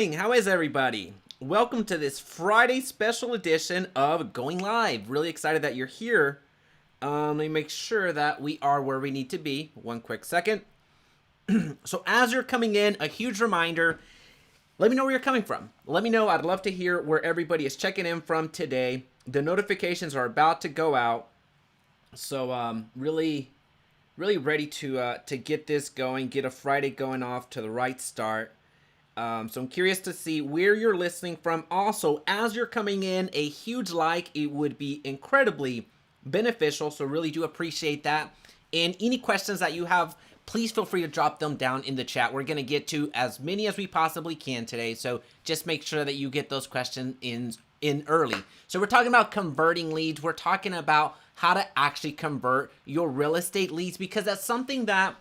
How is everybody? Welcome to this Friday special edition of Going Live. Really excited that you're here. Let me make sure that we are where we need to be. One quick second. So as you're coming in, a huge reminder, let me know where you're coming from. Let me know. I'd love to hear where everybody is checking in from today. The notifications are about to go out. So really ready to get this going, get a Friday going off to the right start. So I'm curious to see where you're listening from. Also, as you're coming in, a huge like, it would be incredibly beneficial. So really do appreciate that. And any questions that you have, please feel free to drop them down in the chat. We're going to get to as many as we possibly can today. So just make sure that you get those questions in early. So we're talking about converting leads. We're talking about how to actually convert your real estate leads, because that's something that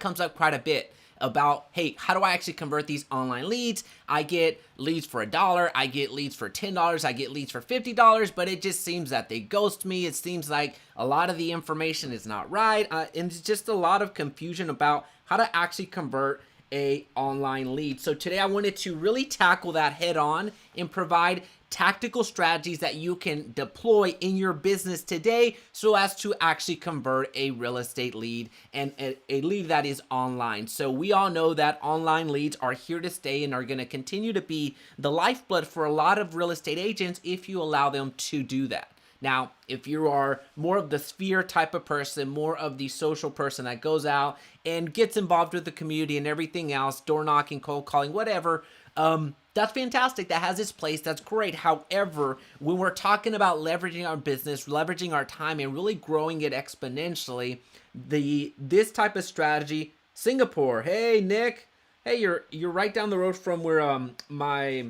comes up quite a bit. About, hey, how do I actually convert these online leads? I get leads for $1, I get leads for $10, I get leads for $50, but it just seems that they ghost me. It seems like a lot of the information is not right, and it's just a lot of confusion about how to actually convert a online lead. So today I wanted to really tackle that head on and provide tactical strategies that you can deploy in your business today so as to actually convert a real estate lead, and a lead that is online. So we all know that online leads are here to stay and are going to continue to be the lifeblood for a lot of real estate agents if you allow them to do that. Now, if you are more of the sphere type of person, more of the social person that goes out and gets involved with the community and everything else, door knocking, cold calling, whatever, that's fantastic. That has its place. That's great. However, when we're talking about leveraging our business, leveraging our time, and really growing it exponentially, this type of strategy, Singapore. Hey, Nick. Hey, you're right down the road from where my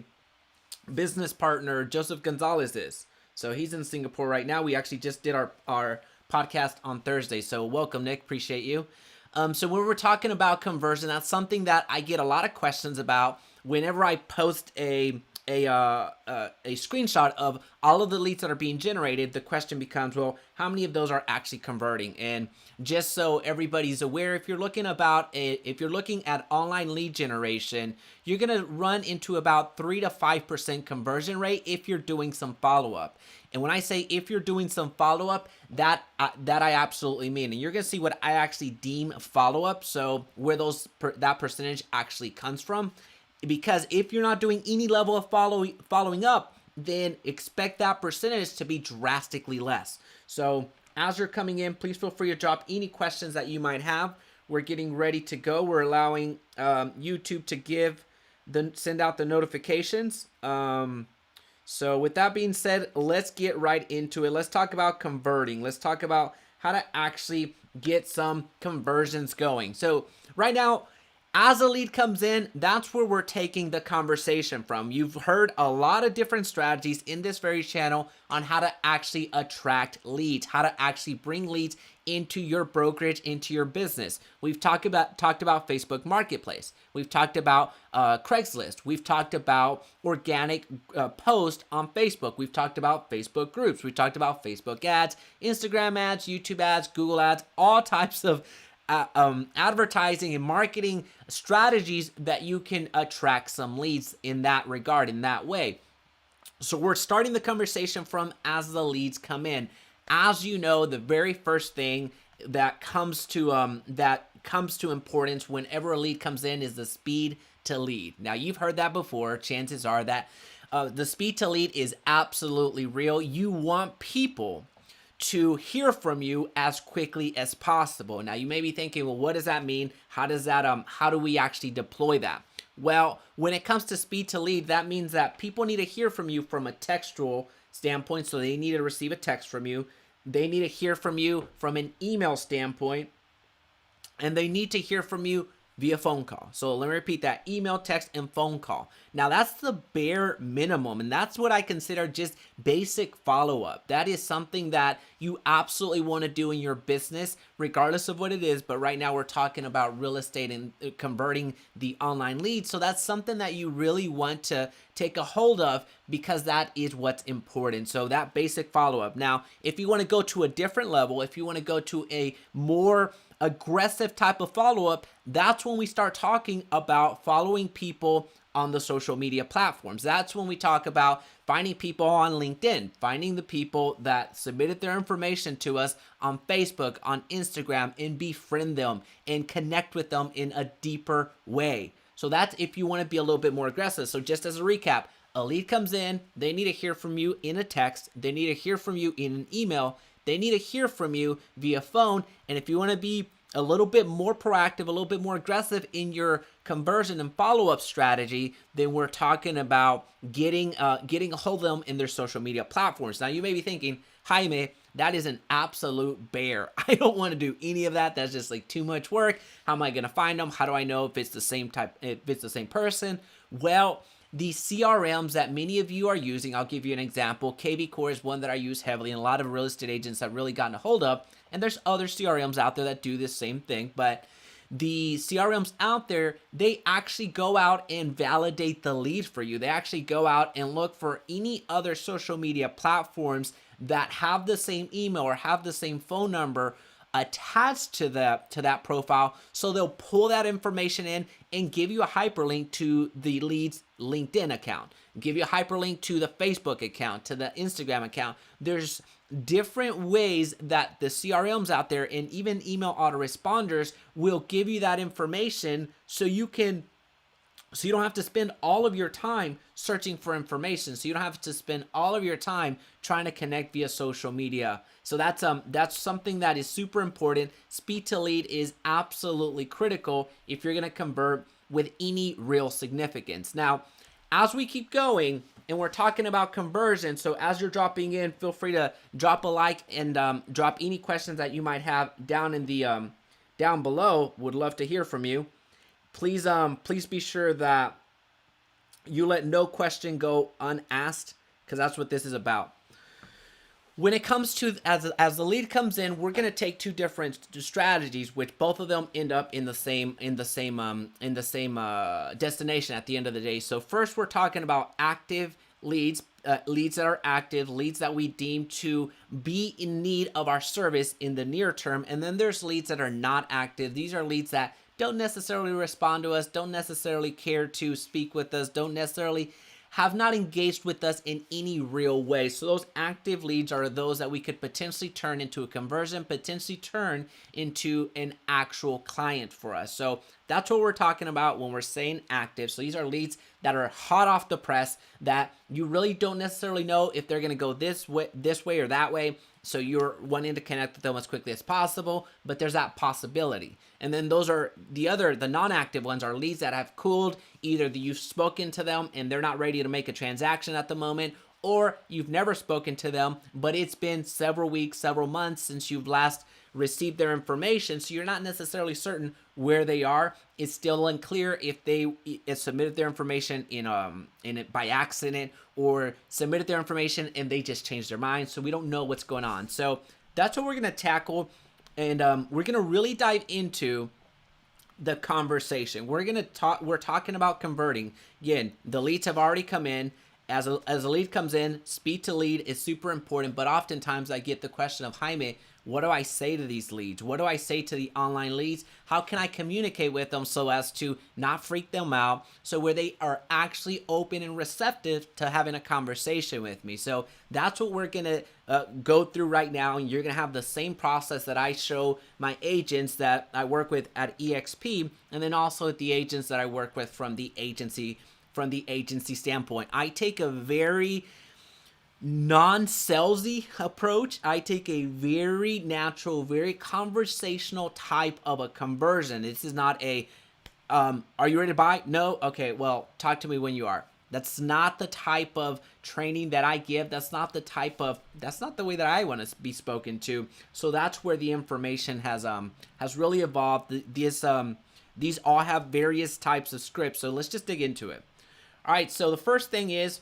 business partner Joseph Gonzalez is. So he's in Singapore right now. We actually just did our podcast on Thursday. So welcome, Nick. Appreciate you. So when we're talking about conversion, that's something that I get a lot of questions about whenever I post a screenshot of all of the leads that are being generated. The question becomes, well, how many of those are actually converting? And just so everybody's aware, if you're looking at online lead generation, you're going to run into about 3 to 5% conversion rate if you're doing some follow-up. And when I say if you're doing some follow-up, that I absolutely mean. And you're going to see what I actually deem follow-up, so where that percentage actually comes from. Because if you're not doing any level of following up, then expect that percentage to be drastically less. So as you're coming in, please feel free to drop any questions that you might have. We're getting ready to go. We're allowing YouTube to send out the notifications. So with that being said, let's get right into it. Let's talk about converting. Let's talk about how to actually get some conversions going. So right now, as a lead comes in, that's where we're taking the conversation from. You've heard a lot of different strategies in this very channel on how to actually attract leads, how to actually bring leads into your brokerage, into your business. We've talked about Facebook Marketplace. We've talked about Craigslist. We've talked about organic post on Facebook. We've talked about Facebook groups. We've talked about Facebook ads, Instagram ads, YouTube ads, Google ads, all types of advertising and marketing strategies that you can attract some leads in that regard, in that way. So we're starting the conversation from as the leads come in. As you know, the very first thing that comes to importance whenever a lead comes in is the speed to lead. Now, you've heard that before. Chances are that the speed to lead is absolutely real. You want people to hear from you as quickly as possible. Now, you may be thinking, well, what does that mean? How do we actually deploy that? Well, when it comes to speed to lead, that means that people need to hear from you from a textual standpoint. So they need to receive a text from you. They need to hear from you from an email standpoint, and they need to hear from you via phone call. So let me repeat that: email, text, and phone call. Now that's the bare minimum, and that's what I consider just basic follow-up. That is something that you absolutely want to do in your business, regardless of what it is. But right now we're talking about real estate and converting the online leads. So that's something that you really want to take a hold of, because that is what's important. So that basic follow-up. Now, if you want to go to a different level, if you want to go to a more aggressive type of follow-up, that's when we start talking about following people on the social media platforms. That's when we talk about finding people on LinkedIn, finding the people that submitted their information to us on Facebook, on Instagram, and befriend them and connect with them in a deeper way. So that's if you want to be a little bit more aggressive. So just as a recap, a lead comes in, they need to hear from you in a text, they need to hear from you in an email, they need to hear from you via phone. And if you want to be a little bit more proactive, a little bit more aggressive in your conversion and follow-up strategy, then we're talking about getting a hold of them in their social media platforms. Now you may be thinking, Jaime, that is an absolute bear. I don't want to do any of that. That's just like too much work. How am I going to find them? How do I know if it's the same type, if it's the same person? Well, the CRMs that many of you are using, I'll give you an example. KV Core is one that I use heavily, and a lot of real estate agents have really gotten a hold of. And there's other CRMs out there that do this same thing, but the CRMs out there, they actually go out and validate the lead for you. They actually go out and look for any other social media platforms that have the same email or have the same phone number attached to that profile. So they'll pull that information in and give you a hyperlink to the lead's LinkedIn account, give you a hyperlink to the Facebook account, to the Instagram account. There's different ways that the CRMs out there and even email autoresponders will give you that information so you don't have to spend all of your time searching for information. So you don't have to spend all of your time trying to connect via social media. So that's something that is super important. Speed to lead is absolutely critical if you're going to convert with any real significance. Now, as we keep going and we're talking about conversion, so as you're dropping in, feel free to drop a like and drop any questions that you might have down in the down below. Would love to hear from you. Please be sure that you let no question go unasked, because that's what this is about. When it comes to as the lead comes in, we're going to take two different strategies, which both of them end up in the same destination at the end of the day. So first, we're talking about active leads, leads that are active, leads that we deem to be in need of our service in the near term, and then there's leads that are not active. These are leads that don't necessarily respond to us, don't necessarily care to speak with us, don't necessarily have not engaged with us in any real way. So those active leads are those that we could potentially turn into a conversion, potentially turn into an actual client for us. So that's what we're talking about when we're saying active. So these are leads that are hot off the press that you really don't necessarily know if they're going to go this way or that way. So you're wanting to connect with them as quickly as possible, but there's that possibility. And then those are the non-active ones are leads that have cooled. Either you've spoken to them and they're not ready to make a transaction at the moment, or you've never spoken to them, but it's been several weeks, several months since you've last received their information. So you're not necessarily certain where they are. It's still unclear if they submitted their information in it by accident or submitted their information and they just changed their mind. So we don't know what's going on. So that's what we're going to tackle. And we're going to really dive into the conversation. We're talking about converting. Again, the leads have already come in. As a lead comes in, speed to lead is super important. But oftentimes I get the question of, Jaime, what do I say to these leads? What do I say to the online leads? How can I communicate with them so as to not freak them out, so where they are actually open and receptive to having a conversation with me? So that's what we're going to go through right now. And you're going to have the same process that I show my agents that I work with at EXP, and then also at the agents that I work with from the agency standpoint. I take a very non-salesy approach. I take a very natural, very conversational type of a conversion. This is not a, are you ready to buy? No? Okay, well, talk to me when you are. That's not the type of training that I give. That's not the way that I want to be spoken to. So that's where the information has really evolved. These all have various types of scripts. So let's just dig into it. All right, so the first thing is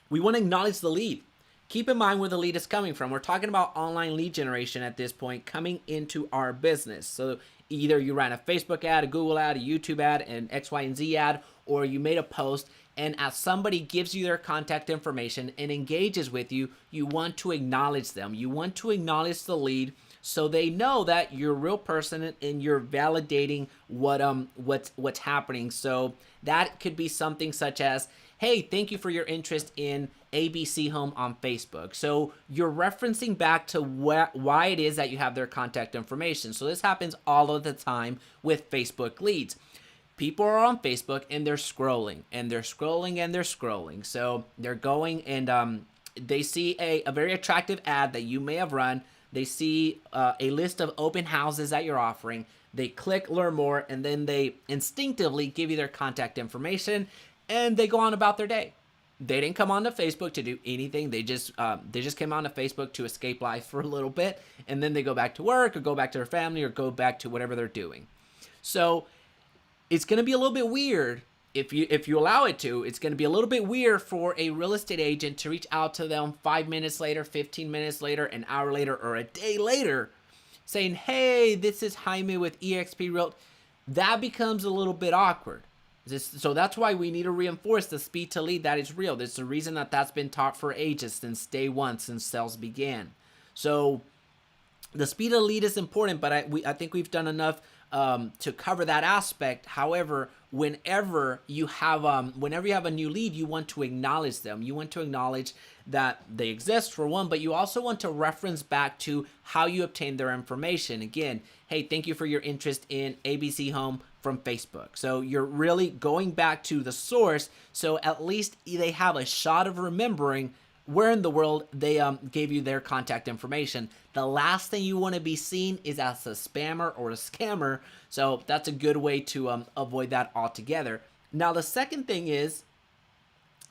we want to acknowledge the lead. Keep in mind where the lead is coming from. We're talking about online lead generation at this point coming into our business. So either you ran a Facebook ad, a Google ad, a YouTube ad, an X, Y, and Z ad, or you made a post, and as somebody gives you their contact information and engages with you, you want to acknowledge them. You want to acknowledge the lead so they know that you're a real person and you're validating what's happening. So that could be something such as, hey, thank you for your interest in ABC Home on Facebook. So you're referencing back to why it is that you have their contact information. So this happens all of the time with Facebook leads. People are on Facebook and they're scrolling and they're scrolling and they're scrolling. So they're going and they see a very attractive ad that you may have run. They see a list of open houses that you're offering. They click learn more, and then they instinctively give you their contact information, and they go on about their day. They didn't come onto Facebook to do anything. They just came onto Facebook to escape life for a little bit, and then they go back to work or go back to their family or go back to whatever they're doing. So it's going to be a little bit weird if you allow it to. It's going to be a little bit weird for a real estate agent to reach out to them 5 minutes later, 15 minutes later, an hour later, or a day later saying, hey, this is Jaime with eXp Realty. That becomes a little bit awkward. So that's why we need to reinforce the speed to lead that is real. There's a reason that that's been taught for ages since day one, since sales began. So the speed of lead is important, but I think we've done enough to cover that aspect. However, whenever you have a new lead, you want to acknowledge them. You want to acknowledge that they exist, for one, but you also want to reference back to how you obtained their information. Again, hey, thank you for your interest in ABC Home from Facebook. So you're really going back to the source, so at least they have a shot of remembering where in the world they gave you their contact information. The last thing you want to be seen is as a spammer or a scammer, so that's a good way to avoid that altogether. Now, the second thing is,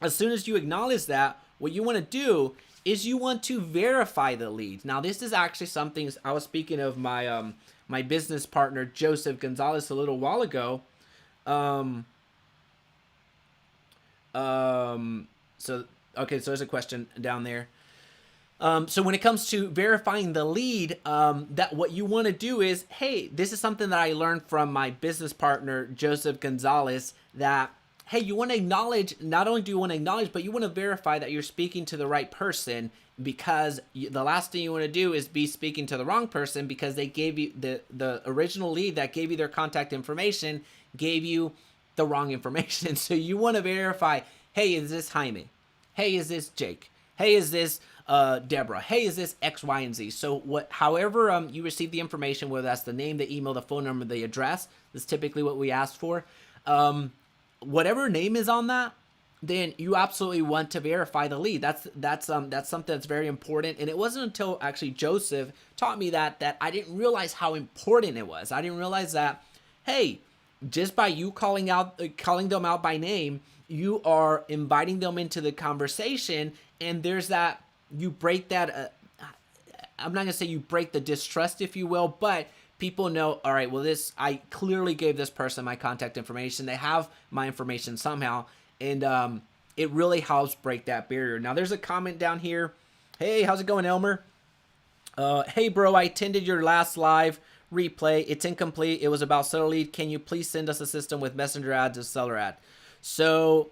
as soon as you acknowledge that, what you want to do is you want to verify the leads. Now, this is actually something I was speaking of my my business partner Joseph Gonzalez a little while ago. So there's a question down there. So when it comes to verifying the lead, that what you want to do is, hey, this is something that I learned from my business partner Joseph Gonzalez, that hey, you want to acknowledge, not only do you want to acknowledge, but you want to verify that you're speaking to the right person, because the last thing you want to do is be speaking to the wrong person, because they gave you the original lead that gave you their contact information, gave you the wrong information. So you want to verify, hey, is this Jaime? Hey, is this Jake? Hey, is this Deborah? Hey, is this X, Y, and Z? So however you receive the information, whether that's the name, the email, the phone number, the address, that's typically what we ask for. Whatever name is on that, then you absolutely want to verify the lead. That's something that's very important. And it wasn't until actually Joseph taught me that I didn't realize how important it was. I didn't realize that, hey, just by you calling them out by name, you are inviting them into the conversation, and there's that, you break that, I'm not gonna say you break the distrust, if you will, but people know, all right, well, I clearly gave this person my contact information. They have my information somehow, and it really helps break that barrier. Now, there's a comment down here. Hey, how's it going, Elmer? Hey, bro, I attended your last live replay. It's incomplete. It was about seller lead. Can you please send us a system with messenger ads as seller ad? So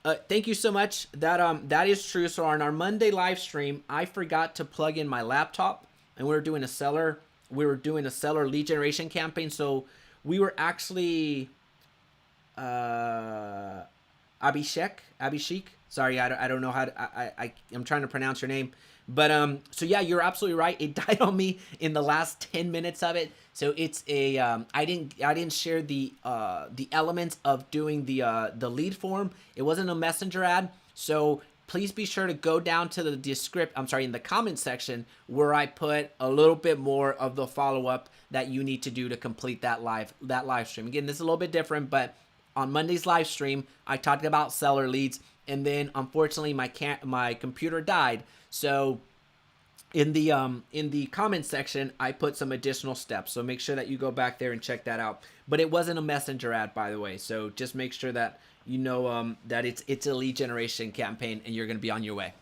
thank you so much. That is true. So on our Monday live stream, I forgot to plug in my laptop, and we were doing a seller lead generation campaign. So we were actually Abhishek. Sorry, I don't know how to, I'm trying to pronounce your name. But so yeah, you're absolutely right. It died on me in the last 10 minutes of it. So it's a I didn't share the elements of doing the lead form. It wasn't a messenger ad. So please be sure to go down to in the comment section, where I put a little bit more of the follow-up that you need to do to complete that live stream. Again, this is a little bit different, but on Monday's live stream, I talked about seller leads, and then unfortunately my computer died. So in the comment section, I put some additional steps. So make sure that you go back there and check that out. But it wasn't a messenger ad, by the way. So just make sure that you know that it's a lead generation campaign, and you're going to be on your way.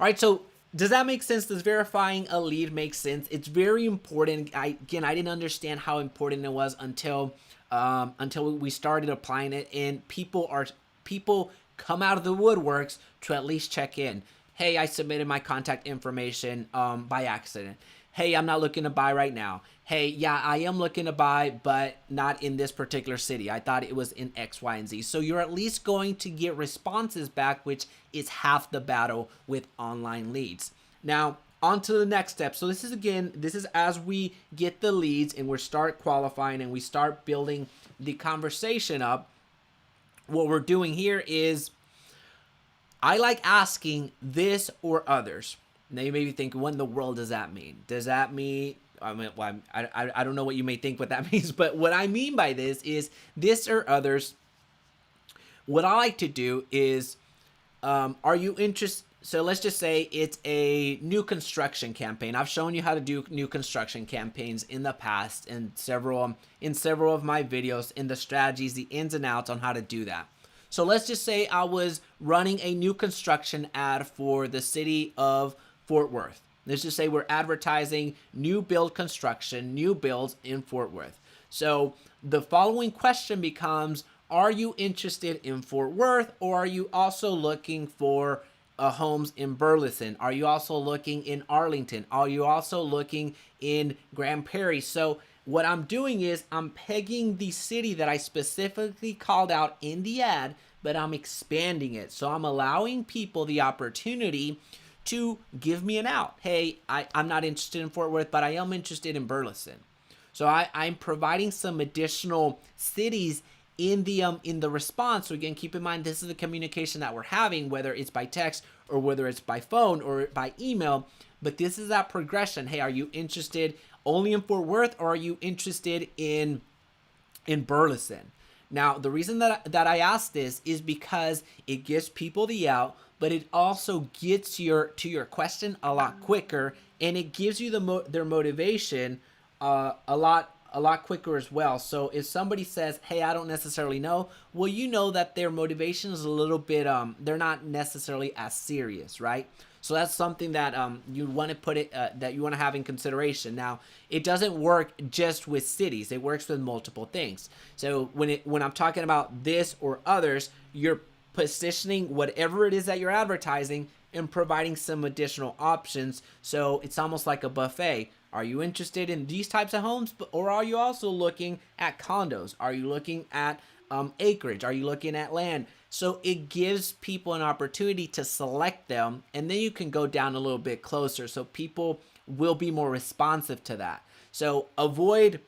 All right. So does that make sense? Does verifying a lead make sense? It's very important. I didn't understand how important it was until we started applying it, and people come out of the woodworks to at least check in. Hey, I submitted my contact information by accident. hey, I'm not looking to buy right now. Hey, yeah, I am looking to buy, but not in this particular city. I thought it was in X, Y, and Z. So you're at least going to get responses back, which is half the battle with online leads. Now, on to the next step. So this is as we get the leads and we start qualifying and we start building the conversation up. What we're doing here is I like asking this or others. Now you may be thinking, what in the world does that mean? Does that mean, I don't know what you may think what that means, but what I mean by this is this or others. What I like to do is, are you interested? So let's just say it's a new construction campaign. I've shown you how to do new construction campaigns in the past in several of my videos, in the strategies, the ins and outs on how to do that. So let's just say I was running a new construction ad for the city of Fort Worth. Let's just say we're advertising new build construction, new builds in Fort Worth. So the following question becomes, are you interested in Fort Worth, or are you also looking for homes in Burleson? Are you also looking in Arlington? Are you also looking in Grand Prairie? So what I'm doing is I'm pegging the city that I specifically called out in the ad, but I'm expanding it. So I'm allowing people the opportunity to give me an out. Hey, I'm not interested in Fort Worth, but I am interested in Burleson. So I'm providing some additional cities in the response. So again, keep in mind, this is the communication that we're having, whether it's by text or whether it's by phone or by email. But this is that progression. Hey, are you interested only in Fort Worth, or are you interested in Burleson? Now, the reason that I ask this is because it gives people the out, but it also gets to your question a lot quicker, and it gives you their motivation a lot quicker as well. So if somebody says, hey, I don't necessarily know, well, you know that their motivation is a little bit, they're not necessarily as serious, right? So that's something that you want to put it, that you want to have in consideration. Now, it doesn't work just with cities. It works with multiple things. So when I'm talking about this or others, you're positioning whatever it is that you're advertising and providing some additional options. So it's almost like a buffet. Are you interested in these types of homes, or are you also looking at condos? Are you looking at acreage? Are you looking at land? So it gives people an opportunity to select them, and then you can go down a little bit closer. So people will be more responsive to that. So avoid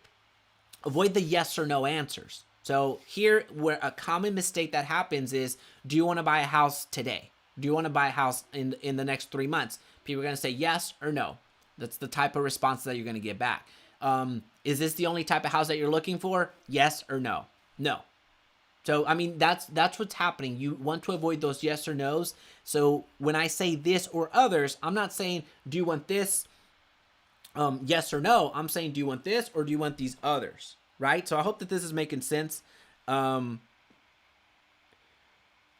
the yes or no answers. So here, where a common mistake that happens is, do you want to buy a house today? Do you want to buy a house in the next 3 months? People are going to say yes or no. That's the type of response that you're going to get back. Is this the only type of house that you're looking for? Yes or no? No. So, I mean, that's what's happening. You want to avoid those yes or no's. So when I say this or others, I'm not saying, do you want this? Yes or no. I'm saying, do you want this, or do you want these others? Right? So I hope that this is making sense. Awesome.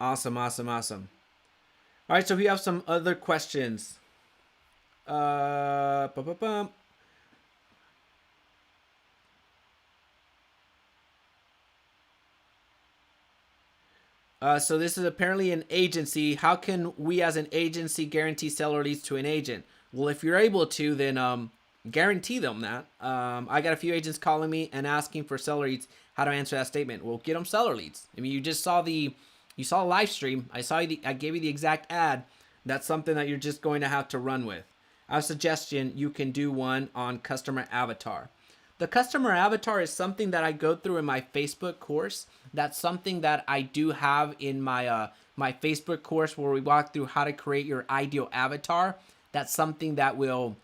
All right, so we have some other questions. So this is apparently an agency. How can we as an agency guarantee seller leads to an agent? Well, if you're able to, then guarantee them that. I got a few agents calling me and asking for seller leads. How do I answer that statement? Well, get them seller leads. I mean, you just saw a live stream. I gave you the exact ad. That's something that you're just going to have to run with. A suggestion, you can do one on customer avatar. The customer avatar is something that I go through in my Facebook course. That's something that I do have in my my Facebook course, where we walk through how to create your ideal avatar. That's something that will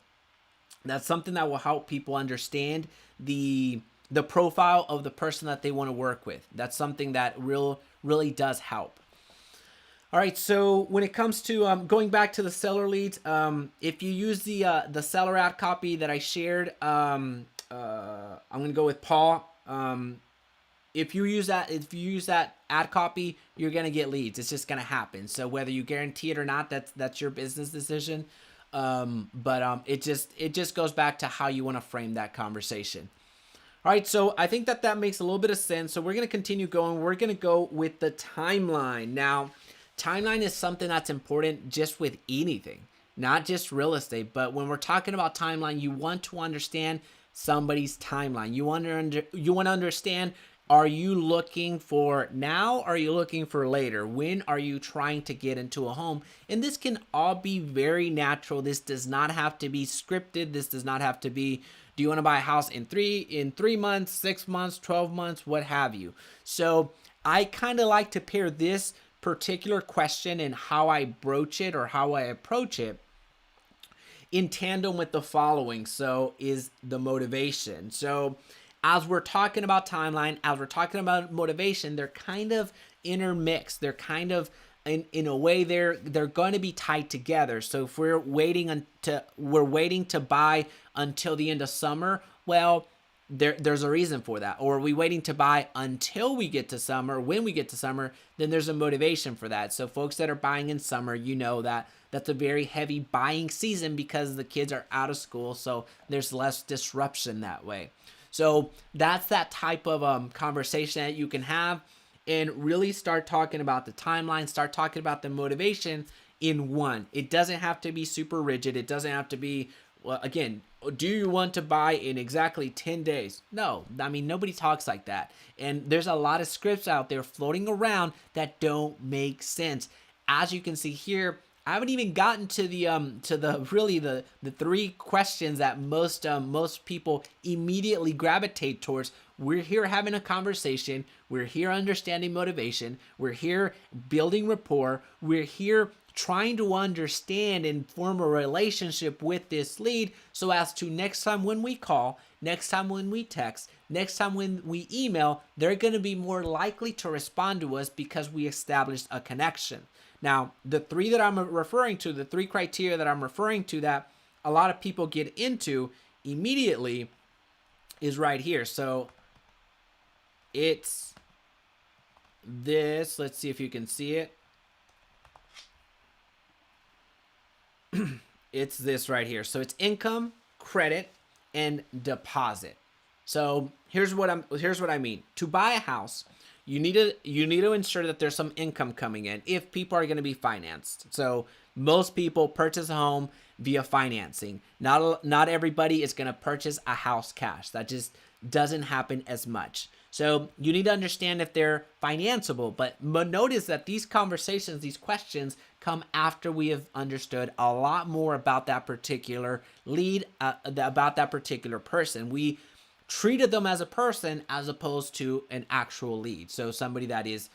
help people understand the profile of the person that they want to work with. That's something that really does help. All right, so when it comes to going back to the seller leads, if you use the seller ad copy that I shared, I'm gonna go with Paul. If you use that ad copy, you're gonna get leads. It's just gonna happen. So whether you guarantee it or not, that's your business decision. But it just goes back to how you want to frame that conversation. All right, so I think that makes a little bit of sense. So we're gonna continue going. We're gonna go with the timeline now. Timeline is something that's important just with anything. not just real estate, but when we're talking about timeline, you want to understand somebody's timeline. You want to understand, are you looking for now? Are you looking for later? When are you trying to get into a home? And this can all be very natural. This does not have to be scripted. This does not have to be, do you want to buy a house in 3 months, 6 months, 12 months, what have you. So I kind of like to pair this particular question and how I broach it or how I approach it in tandem with the following. So is the motivation. So as we're talking about timeline, as we're talking about motivation, they're kind of intermixed. They're kind of in a way they're going to be tied together. So if we're waiting to buy until the end of summer, well, there's a reason for that. Or are we waiting to buy until we get to summer? When we get to summer, then there's a motivation for that. So folks that are buying in summer, you know that that's a very heavy buying season because the kids are out of school, so there's less disruption that way. So that's that type of conversation that you can have and really start talking about the timeline, start talking about the motivation in one. It doesn't have to be super rigid. It doesn't have to be, well, again, do you want to buy in exactly 10 days? No, I mean, nobody talks like that. And there's a lot of scripts out there floating around that don't make sense. As you can see here, I haven't even gotten to the three questions that most people immediately gravitate towards. We're here having a conversation. We're here understanding motivation. We're here building rapport. We're here trying to understand and form a relationship with this lead so as to next time when we call, next time when we text, next time when we email, they're going to be more likely to respond to us because we established a connection. Now, the three that I'm referring to, the three criteria that I'm referring to that a lot of people get into immediately is right here. So it's this. Let's see if you can see it. It's this right here. So it's income, credit, and deposit. So here's what I mean. To buy a house, you need to ensure that there's some income coming in if people are going to be financed. So most people purchase a home via financing. Not everybody is going to purchase a house cash. That just doesn't happen as much. So you need to understand if they're financeable, but notice that these conversations, these questions come after we have understood a lot more about that particular lead, about that particular person. We treated them as a person as opposed to an actual lead. So somebody that is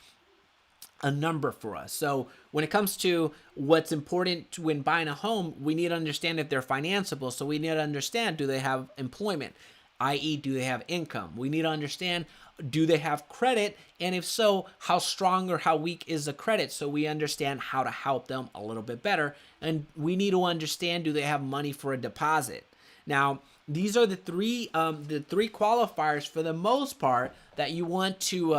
a number for us. So when it comes to what's important when buying a home, we need to understand if they're financeable. So we need to understand, do they have employment? i.e., do they have income? We need to understand, do they have credit? And if so, how strong or how weak is the credit? So we understand how to help them a little bit better. And we need to understand, do they have money for a deposit? Now, these are the three qualifiers for the most part that you want to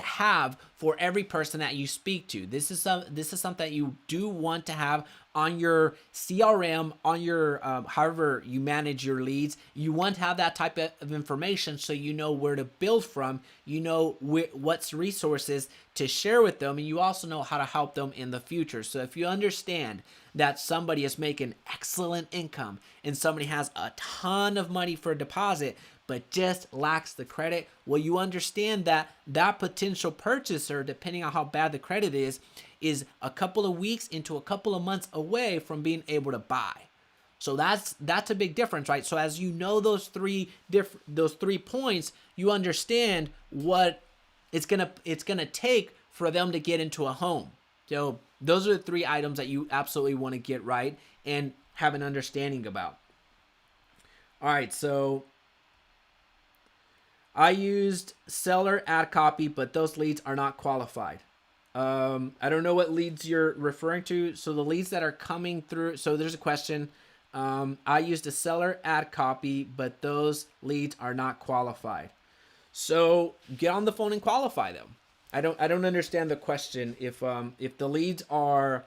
have for every person that you speak to. This is something that you do want to have on your CRM, on your however you manage your leads. You want to have that type of information so you know where to build from. You know what's resources to share with them, and you also know how to help them in the future. So if you understand that somebody is making excellent income and somebody has a ton of money for a deposit but just lacks the credit, well, you understand that that potential purchaser, depending on how bad the credit is a couple of weeks into a couple of months away from being able to buy. So that's a big difference, right? So as you know those three points, you understand what it's gonna take for them to get into a home. So those are the three items that you absolutely want to get right and have an understanding about. All right, so I used seller ad copy, but those leads are not qualified. I don't know what leads you're referring to. So the leads that are coming through. So there's a question. I used a seller ad copy, but those leads are not qualified. So get on the phone and qualify them. I don't understand the question. If the leads are,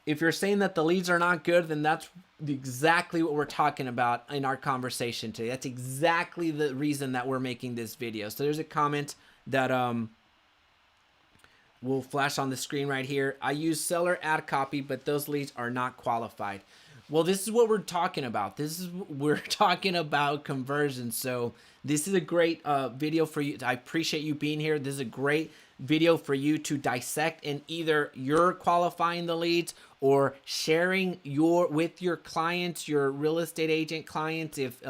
if you're saying that the leads are not good, then that's exactly what we're talking about in our conversation today. That's exactly the reason that we're making this video. So there's a comment that will flash on the screen right here. I use seller ad copy, but those leads are not qualified. Well, this is what we're talking about. We're talking about conversion. So this is a great video for you. I appreciate you being here. This is a great video for you to dissect, and either you're qualifying the leads or sharing with your clients, your real estate agent clients. If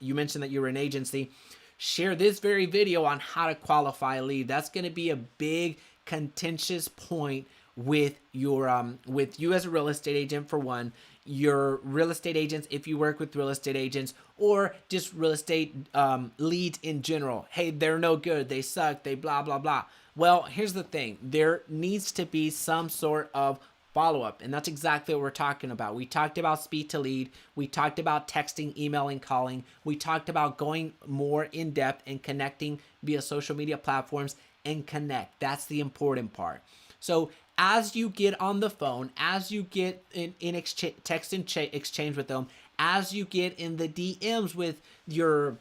you mentioned that you're an agency, share this very video on how to qualify a lead. That's going to be a big contentious point with your with you as a real estate agent, for one, your real estate agents if you work with real estate agents, or just real estate leads in general. Hey, they're no good, they suck, they blah blah blah. Well, here's the thing, there needs to be some sort of follow-up, and that's exactly what we're talking about. We talked about speed to lead, we talked about texting, emailing, calling, we talked about going more in depth and connecting via social media platforms and connect. That's the important part. So as you get on the phone, as you get in text and exchange with them, as you get in the DMs with your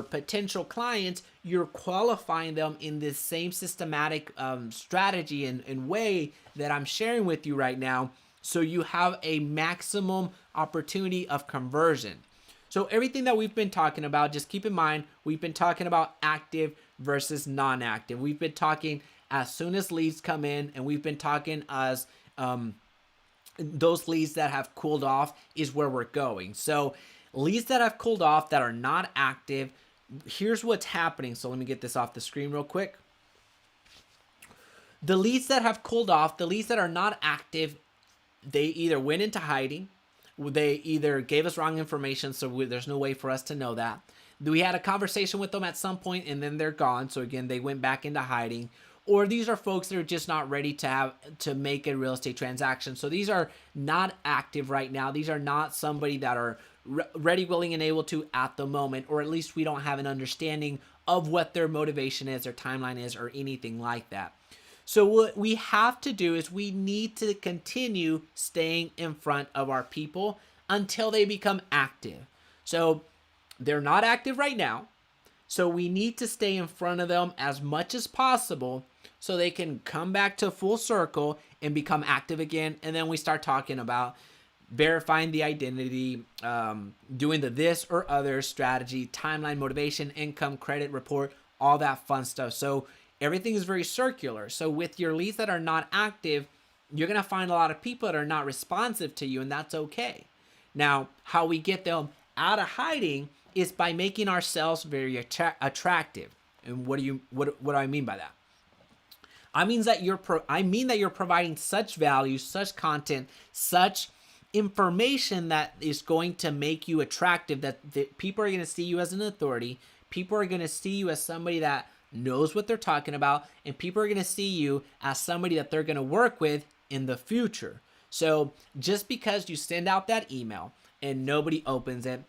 potential clients, you're qualifying them in this same systematic strategy and way that I'm sharing with you right now, so you have a maximum opportunity of conversion. So everything that we've been talking about, just keep in mind, we've been talking about active versus non-active. We've been talking as soon as leads come in, and we've been talking as those leads that have cooled off is where we're going. So leads that have cooled off, that are not active, here's what's happening. So let me get this off the screen real quick. The leads that have cooled off, the leads that are not active, they either went into hiding, they either gave us wrong information, so there's no way for us to know that. We had a conversation with them at some point and then they're gone. So again, they went back into hiding. Or these are folks that are just not ready to make a real estate transaction. So these are not active right now. These are not somebody that are ready, willing, and able to at the moment, or at least we don't have an understanding of what their motivation is, their timeline is, or anything like that. So what we have to do is we need to continue staying in front of our people until they become active. So they're not active right now. So we need to stay in front of them as much as possible so they can come back to full circle and become active again. And then we start talking about verifying the identity, doing the this or other strategy, timeline, motivation, income, credit report, all that fun stuff. So everything is very circular. So with your leads that are not active, you're going to find a lot of people that are not responsive to you, and that's okay. Now, how we get them out of hiding is by making ourselves very attractive. And what do I mean by that? I mean that you're providing such value, such content, such information that is going to make you attractive, that people are going to see you as an authority. People are going to see you as somebody that knows what they're talking about, and people are going to see you as somebody that they're going to work with in the future. So just because you send out that email and nobody opens it,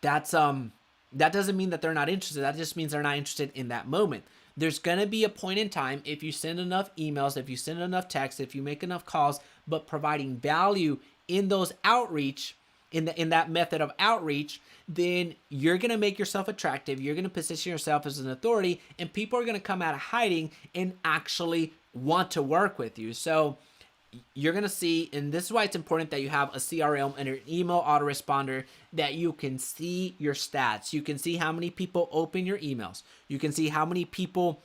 that doesn't mean that they're not interested. That just means they're not interested in that moment. There's going to be a point in time, if you send enough emails, if you send enough texts, if you make enough calls, but providing value in those outreach, in that method of outreach, then you're going to make yourself attractive. You're going to position yourself as an authority, and people are going to come out of hiding and actually want to work with you. So you're going to see, and this is why it's important that you have a CRM and an email autoresponder, that you can see your stats. You can see how many people open your emails. You can see how many people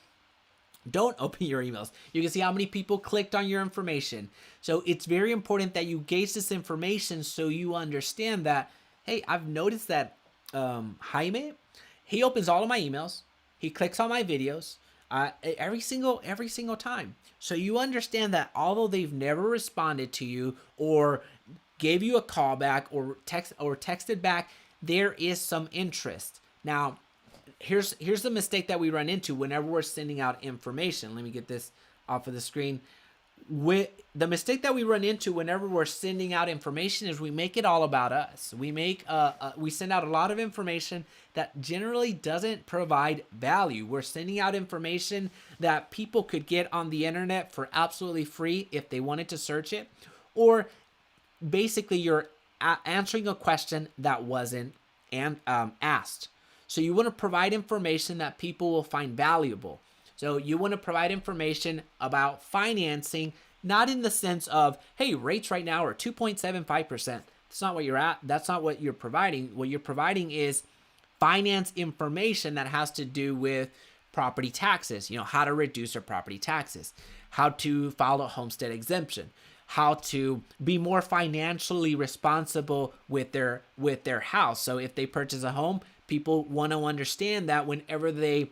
don't open your emails. You can see how many people clicked on your information. So it's very important that you gauge this information so you understand that, hey, I've noticed that Jaime, he opens all of my emails. He clicks on my videos every single time. So you understand that although they've never responded to you or gave you a call back or texted back, there is some interest. Now, here's the mistake that we run into whenever we're sending out information. Let me get this off of the screen. The mistake that we run into whenever we're sending out information is we make it all about us. We send out a lot of information that generally doesn't provide value. We're sending out information that people could get on the internet for absolutely free if they wanted to search it, or basically you're answering a question that wasn't asked. So you want to provide information that people will find valuable. So you want to provide information about financing, not in the sense of, hey, rates right now are 2.75%. That's not what you're at. That's not what you're providing. What you're providing is finance information that has to do with property taxes, how to reduce their property taxes, how to file a homestead exemption, how to be more financially responsible with their house. So if they purchase a home, people want to understand that whenever they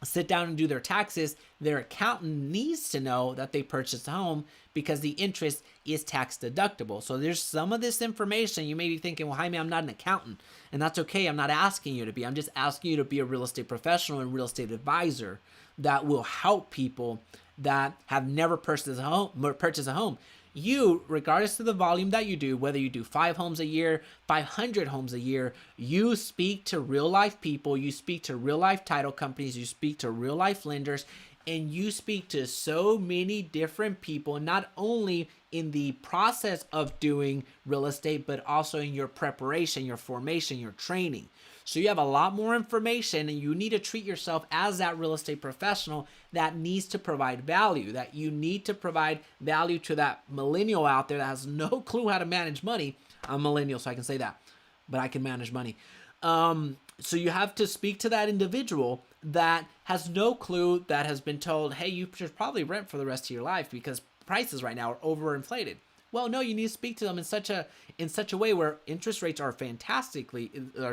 sit down and do their taxes, their accountant needs to know that they purchased a home because the interest is tax deductible. So there's some of this information you may be thinking, well, Jaime, I'm not an accountant, and that's okay. I'm not asking you to be. I'm just asking you to be a real estate professional and real estate advisor that will help people that have never purchased a home. You, regardless of the volume that you do, whether you do 5 homes a year, 500 homes a year, you speak to real life people, you speak to real life title companies, you speak to real life lenders, and you speak to so many different people, not only in the process of doing real estate, but also in your preparation, your formation, your training. So you have a lot more information, and you need to treat yourself as that real estate professional that needs to provide value, that you need to provide value to that millennial out there that has no clue how to manage money. I'm a millennial, so I can say that, but I can manage money. So you have to speak to that individual that has no clue, that has been told, hey, you should probably rent for the rest of your life because prices right now are overinflated. Well, no, you need to speak to them in such a way where interest rates are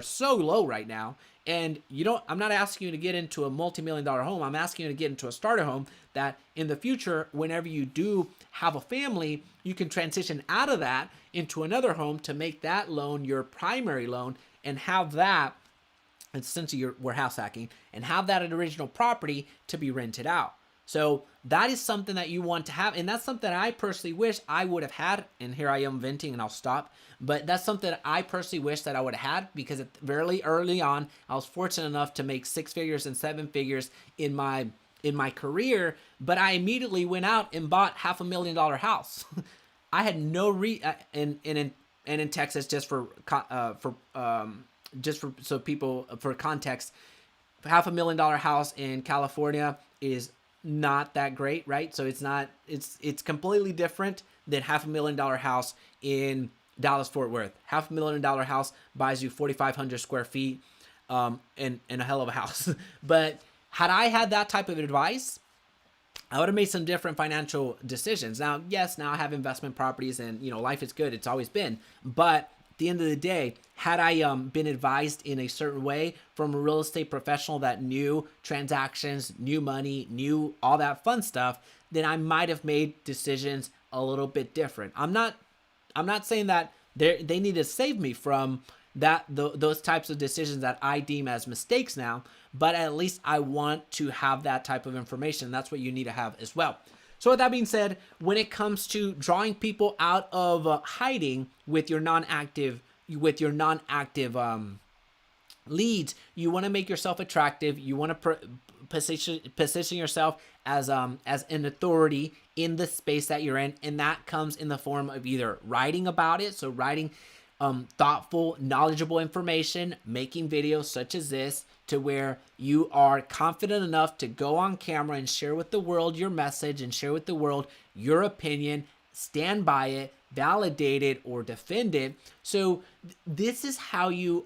so low right now. And I'm not asking you to get into a multi-million-dollar home. I'm asking you to get into a starter home that in the future, whenever you do have a family, you can transition out of that into another home to make that loan your primary loan and have that, essentially we're house hacking, and have that original property to be rented out. So that is something that you want to have. And that's something I personally wish I would have had. And here I am venting and I'll stop. But that's something that I personally wish that I would have had, because very early on, I was fortunate enough to make 6 figures and 7 figures in my career. But I immediately went out and bought $500,000 house. I had no in Texas, for context, $500,000 house in California is not that great, right? So it's completely different than $500,000 house in Dallas Fort Worth. $500,000 house buys you 4,500 square feet, and a hell of a house. But had I had that type of advice, I would have made some different financial decisions. Now I have investment properties, and life is good. It's always been. But at the end of the day, had I been advised in a certain way from a real estate professional that knew transactions, knew money, knew all that fun stuff, then I might have made decisions a little bit different. I'm not saying that they need to save me from those types of decisions that I deem as mistakes now, but at least I want to have that type of information. That's what you need to have as well. So with that being said, when it comes to drawing people out of hiding with your non-active leads, you want to make yourself attractive. You want to position yourself as an authority in the space that you're in, and that comes in the form of either writing about it, so writing thoughtful, knowledgeable information, making videos such as this, to where you are confident enough to go on camera and share with the world your message and share with the world your opinion, stand by it, validate it, or defend it. So this is how you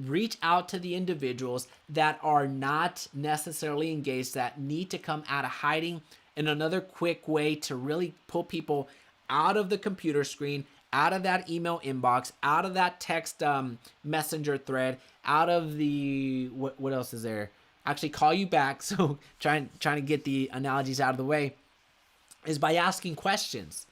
reach out to the individuals that are not necessarily engaged, that need to come out of hiding. And another quick way to really pull people out of the computer screen, out of that email inbox, out of that text messenger thread, out of the what else is there? Actually, call you back. So trying to get the analogies out of the way, is by asking questions.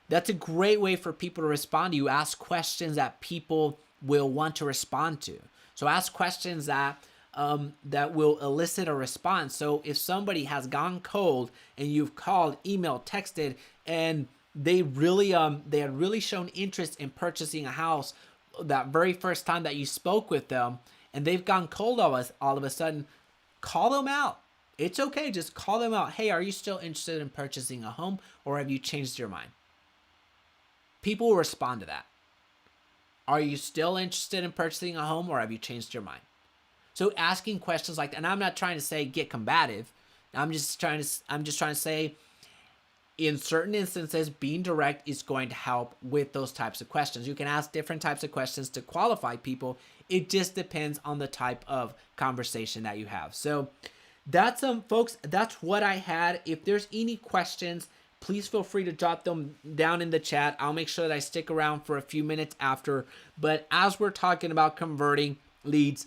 That's a great way for people to respond to you. Ask questions that people will want to respond to. So ask questions that will elicit a response. So if somebody has gone cold and you've called, emailed, texted, and they had really shown interest in purchasing a house that very first time that you spoke with them, and they've gone cold all of a sudden, call them out. It's okay. Just call them out. Hey, are you still interested in purchasing a home, or have you changed your mind? People will respond to that. Are you still interested in purchasing a home, or have you changed your mind? So asking questions like that, and I'm not trying to say get combative. I'm just trying to say, in certain instances, being direct is going to help with those types of questions. You can ask different types of questions to qualify people. It just depends on the type of conversation that you have. So that's folks, that's what I had. If there's any questions, please feel free to drop them down in the chat. I'll make sure that I stick around for a few minutes after. But as we're talking about converting leads,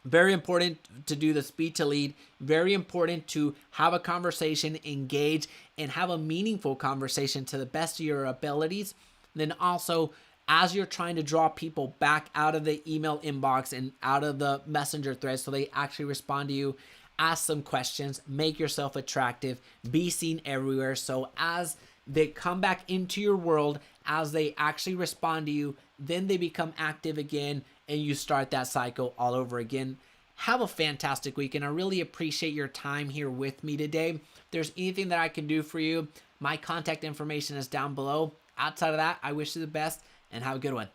very important to do the speed to lead. Very important to have a conversation, engage, and have a meaningful conversation to the best of your abilities. Then also, as you're trying to draw people back out of the email inbox and out of the messenger thread so they actually respond to you, ask some questions, make yourself attractive, be seen everywhere. So as they come back into your world, as they actually respond to you, then they become active again, and you start that cycle all over again. Have a fantastic week, and I really appreciate your time here with me today. If there's anything that I can do for you, my contact information is down below. Outside of that, I wish you the best, and have a good one.